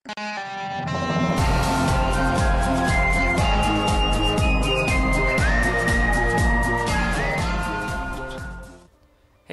Hey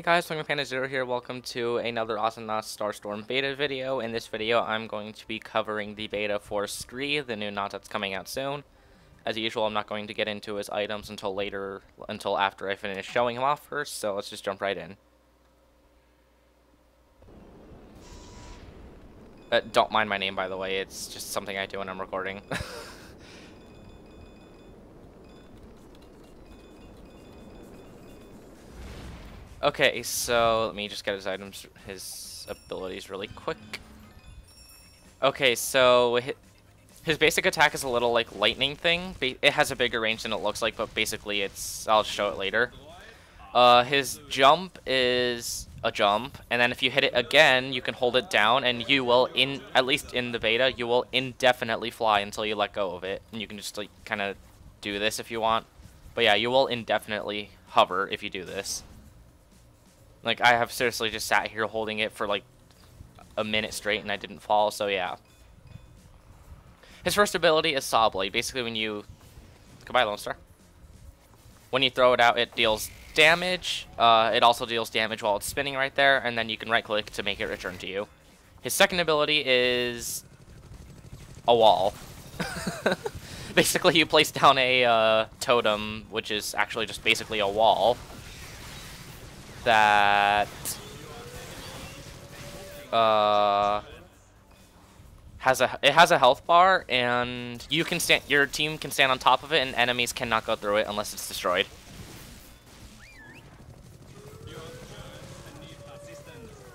guys, PenguinPandaZero here. Welcome to another Awesomenauts Starstorm beta video. In this video, I'm going to be covering the beta for Skree, the new Naut that's coming out soon. As usual, I'm not going to get into his items until after I finish showing him off first, so let's just jump right in. Don't mind my name, by the way. It's just something I do when I'm recording. Okay, so let me just get his abilities really quick. Okay, so his basic attack is a little like lightning thing. It has a bigger range than it looks like, but basically I'll show it later. His jump is a jump, and then if you hit it again, you can hold it down, and you will, at least in the beta, you will indefinitely fly until you let go of it. And you can just like kind of do this if you want. But yeah, you will indefinitely hover if you do this. Like, I have seriously just sat here holding it for like a minute straight and I didn't fall, so yeah. His first ability is Saw Blade. Basically, when you... Goodbye, Lonestar. When you throw it out, it deals damage. It also deals damage while it's spinning right there, and then you can right-click to make it return to you. His second ability is a wall. Basically, you place down a totem, which is actually just basically a wall. That has a health bar, and your team can stand on top of it, and enemies cannot go through it unless it's destroyed.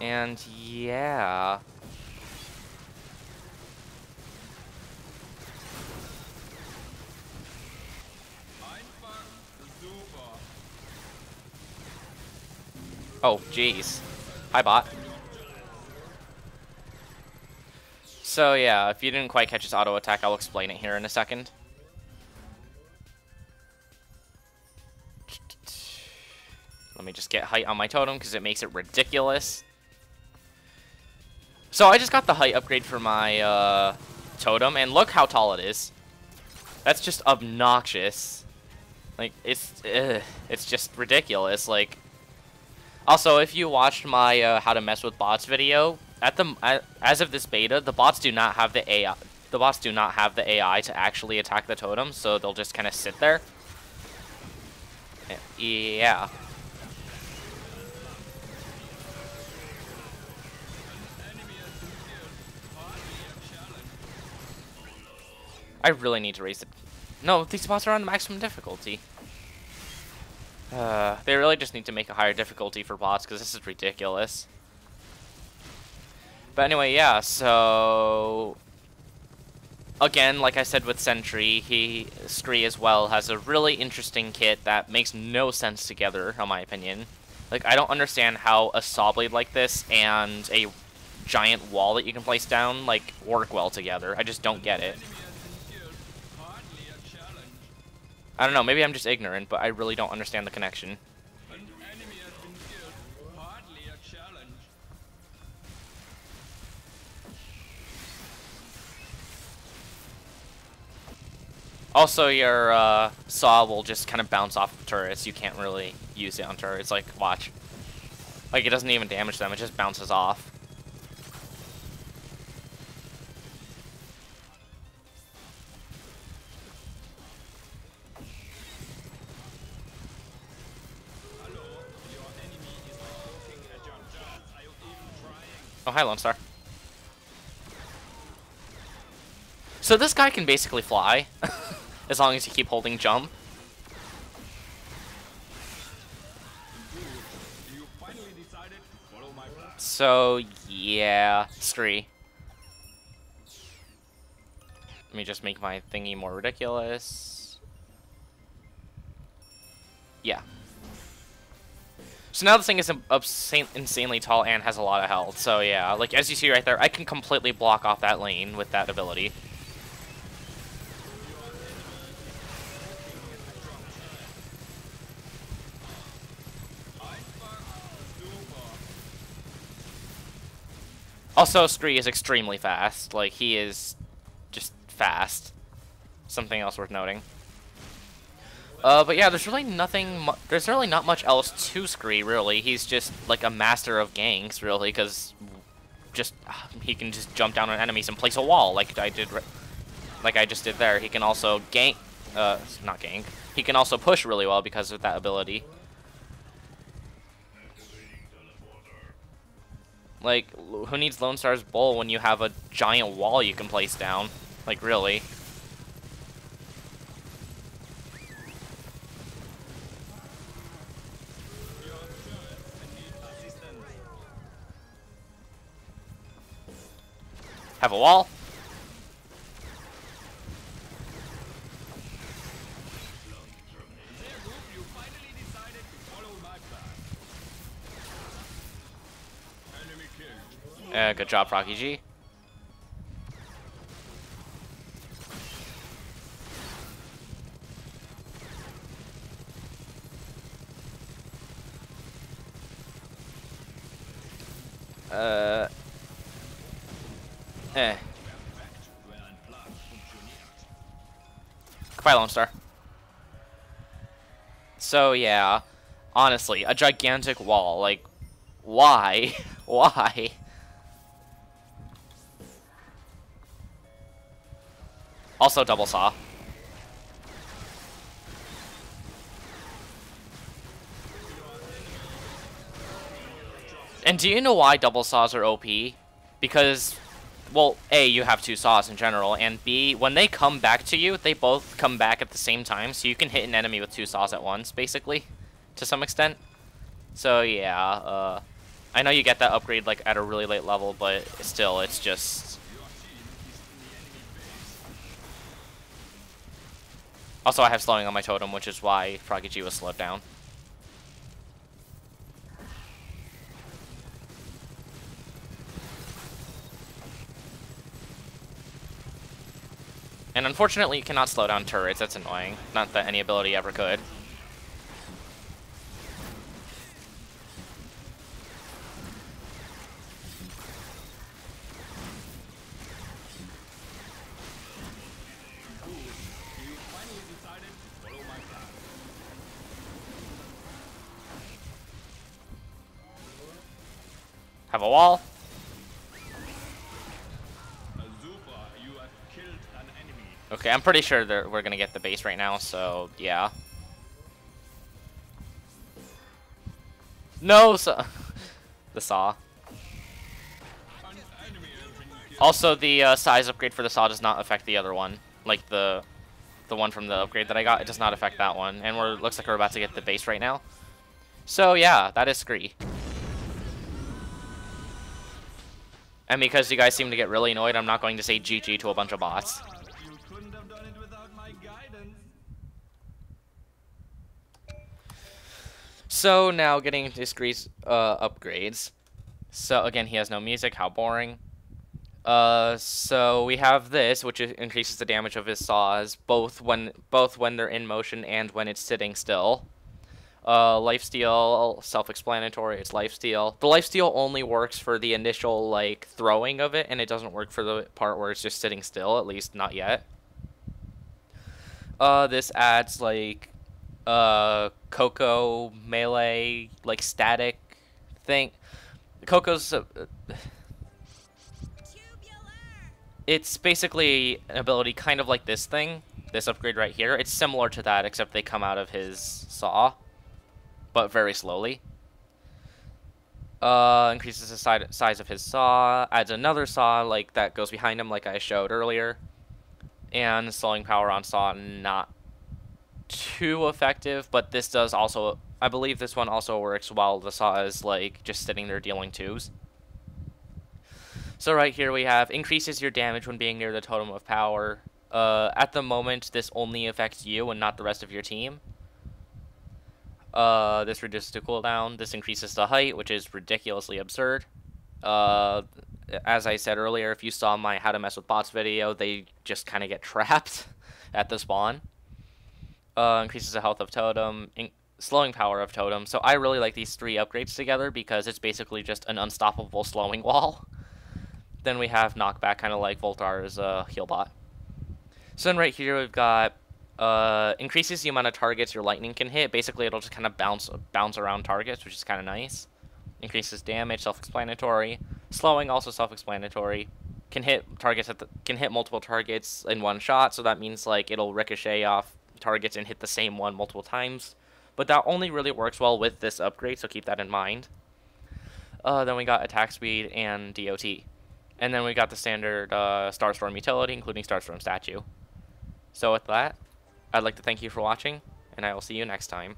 And yeah. Oh, jeez. Hi, bot. So, yeah, if you didn't quite catch his auto attack, I'll explain it here in a second. Let me just get height on my totem, because it makes it ridiculous. So, I just got the height upgrade for my totem, and look how tall it is. That's just obnoxious. Like, it's just ridiculous, like... Also, if you watched my how to mess with bots video, as of this beta, the bots do not have the AI. The bots do not have the AI to actually attack the totem, so they'll just kind of sit there. Yeah. I really need to raise it. No, these bots are on maximum difficulty. They really just need to make a higher difficulty for bots, because this is ridiculous. But anyway, yeah, so... Again, like I said with Sentry, Skree as well has a really interesting kit that makes no sense together, in my opinion. Like, I don't understand how a saw blade like this and a giant wall that you can place down, like, work well together. I just don't get it. I don't know, maybe I'm just ignorant, but I really don't understand the connection. Also, your saw will just kind of bounce off of turrets. You can't really use it on turrets. Like, watch. Like, it doesn't even damage them, it just bounces off. Oh, hi, Lonestar. So this guy can basically fly, as long as you keep holding jump. So, yeah, Skree. Let me just make my thingy more ridiculous. Yeah. So now this thing is insanely tall and has a lot of health. So yeah, like as you see right there, I can completely block off that lane with that ability. Also, Skree is extremely fast. Like, he is just fast. Something else worth noting. But yeah, there's really there's really not much else to Skree, really. He's just, like, a master of ganks, really, because just, he can just jump down on enemies and place a wall, like I just did there. He can also gank, not gank. He can also push really well because of that ability. Like, who needs Lonestar's bowl when you have a giant wall you can place down? Like, really? Have a wall? Good job, Rocky G. Goodbye, Lonestar. So, yeah. Honestly, a gigantic wall. Like, why? Why? Also, double saw. And do you know why double saws are OP? Because, well, A, you have two saws in general, and B, when they come back to you, they both come back at the same time, so you can hit an enemy with two saws at once, basically, to some extent. So, yeah, I know you get that upgrade, like, at a really late level, but still, it's just... Also, I have slowing on my totem, which is why Froggy G was slowed down. And unfortunately, you cannot slow down turrets. That's annoying. Not that any ability ever could. Have a wall. Okay, I'm pretty sure that we're gonna get the base right now, so yeah. No, the saw. Also, the size upgrade for the saw does not affect the other one. Like the one from the upgrade that I got, it does not affect that one. And looks like we're about to get the base right now. So yeah, that is Skree. And because you guys seem to get really annoyed, I'm not going to say GG to a bunch of bots. So now getting into Skree's upgrades. So again, he has no music. How boring. So we have this, which increases the damage of his saws both when they're in motion and when it's sitting still. Lifesteal, self-explanatory. It's lifesteal. The lifesteal only works for the initial like throwing of it, and it doesn't work for the part where it's just sitting still. At least not yet. This adds like Coco melee like static thing. Coco's it's basically an ability kind of like this thing, this upgrade right here. It's similar to that, except they come out of his saw, but very slowly. Increases the size of his saw, adds another saw like that goes behind him like I showed earlier. And slowing power on saw, not too effective, but this does also, I believe this one also works while the saw is like just sitting there dealing twos. So right here we have increases your damage when being near the totem of power. At the moment, this only affects you and not the rest of your team. This reduces the cooldown. This increases the height, which is ridiculously absurd. As I said earlier, if you saw my How to Mess with Bots video, they just kind of get trapped at the spawn. Increases the health of totem, slowing power of totem. So I really like these three upgrades together because it's basically just an unstoppable slowing wall. Then we have knockback, kind of like Voltar's heal bot. So then right here we've got increases the amount of targets your lightning can hit. Basically, it'll just kind of bounce around targets, which is kind of nice. Increases damage, self-explanatory. Slowing, also self-explanatory. Can hit multiple targets in one shot, so that means like it'll ricochet off targets and hit the same one multiple times. But that only really works well with this upgrade, so keep that in mind. Then we got attack speed and DOT. And then we got the standard Starstorm utility, including Starstorm statue. So with that, I'd like to thank you for watching, and I will see you next time.